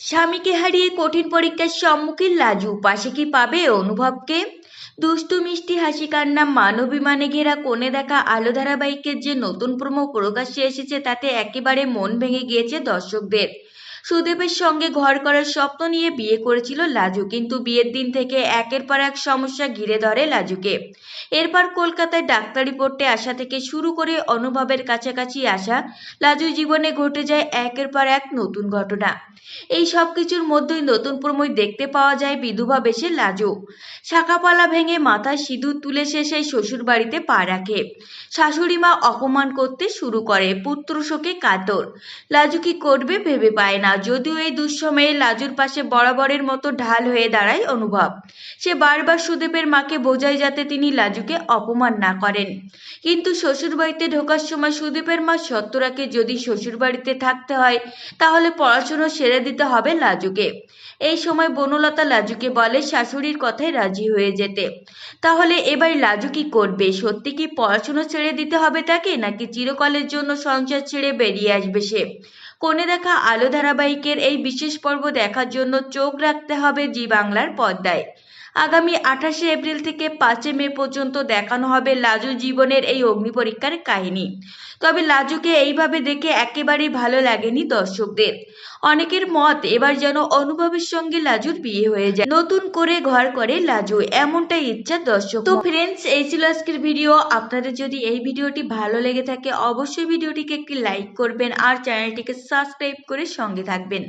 স্বামীকে হারিয়ে কঠিন পরীক্ষার সম্মুখীন লাজু, পাশে কি পাবে অনুভবকে? দুষ্টু মিষ্টি হাসি কান্না মানবিমানে ঘেরা কোণে দেখা আলো ধারাবাহিকের যে নতুন প্রোমো প্রকাশ্যে এসেছে তাতে একেবারে মন ভেঙে গিয়েছে দর্শকদের। সুদেবের সঙ্গে ঘর করার স্বপ্ন নিয়ে বিয়ে করেছিল লাজু, কিন্তু বিয়ের দিন থেকে একের পর এক সমস্যা ঘিরে ধরে লাজুকে। এরপর কলকাতায় ডাক্তারি পড়তে আসা থেকে শুরু করে অনুভবের কাছাকাছি আসা লাজুর জীবনে ঘটে যায় একের পর এক নতুন ঘটনা। এই সব কিছুর মধ্যেই নতুন প্রমোয় দেখতে পাওয়া যায় বিধবা বেশে লাজু। শাখাপালা ভেঙে মাথায় সিঁদুর তুলে সে সেই শ্বশুর বাড়িতে পা রাখে। শাশুড়ি মা অপমান করতে শুরু করে, পুত্র শোকে কাতর। লাজু কি করবে ভেবে পায় না, যদিও এই দুঃসময়ে লাজুর পাশে বরাবরের মতো ঢাল হয়ে দাঁড়ায় অনুভব। সে বারবার সুদেবের মাকে বোঝায় যাতে তিনি লাজুকে অপমান না করেন, কিন্তু শ্বশুরবাড়িতে ঢোকার সময় সুদীপের মা সত্যরাকে যদি শ্বশুরবাড়িতে থাকতে হয় তাহলে পড়াশুনো সেরে দিতে হবে লাজুকে। এই সময় বনলতা লাজুকে বলে শাশুড়ির কথায় রাজি হয়ে যেতে। তাহলে এবার লাজু কি করবে? সত্যি কি পড়াশুনো ছেড়ে দিতে হবে তাকে, নাকি চিরকালের জন্য সংসার ছেড়ে বেরিয়ে আসবে সে? কোণে দেখা আলো ধারাবাহিকের এই বিশেষ পর্ব দেখার জন্য চোখ রাখতে হবে জি বাংলার পর্দায়। আগামী 28শে এপ্রিল থেকে 5 মে পর্যন্ত দেখানো হবে লাজুর জীবনের এই অগ্নিপরীক্ষার কাহিনী। তবে লাজুকে এইভাবে দেখে একেবারেই ভালো লাগেনি দর্শকদের। অনেকের মত এবার যেন অনুভবের সঙ্গে লাজুর বিয়ে হয়ে যায়, নতুন করে ঘর করে লাজু, এমনটাই ইচ্ছা দর্শক। তো ফ্রেন্ডস, এই ছিল আজকের ভিডিও। আপনাদের যদি এই ভিডিওটি ভালো লেগে থাকে অবশ্যই ভিডিওটিকে একটি লাইক করবেন আর চ্যানেলটিকে সাবস্ক্রাইব করে সঙ্গে থাকবেন।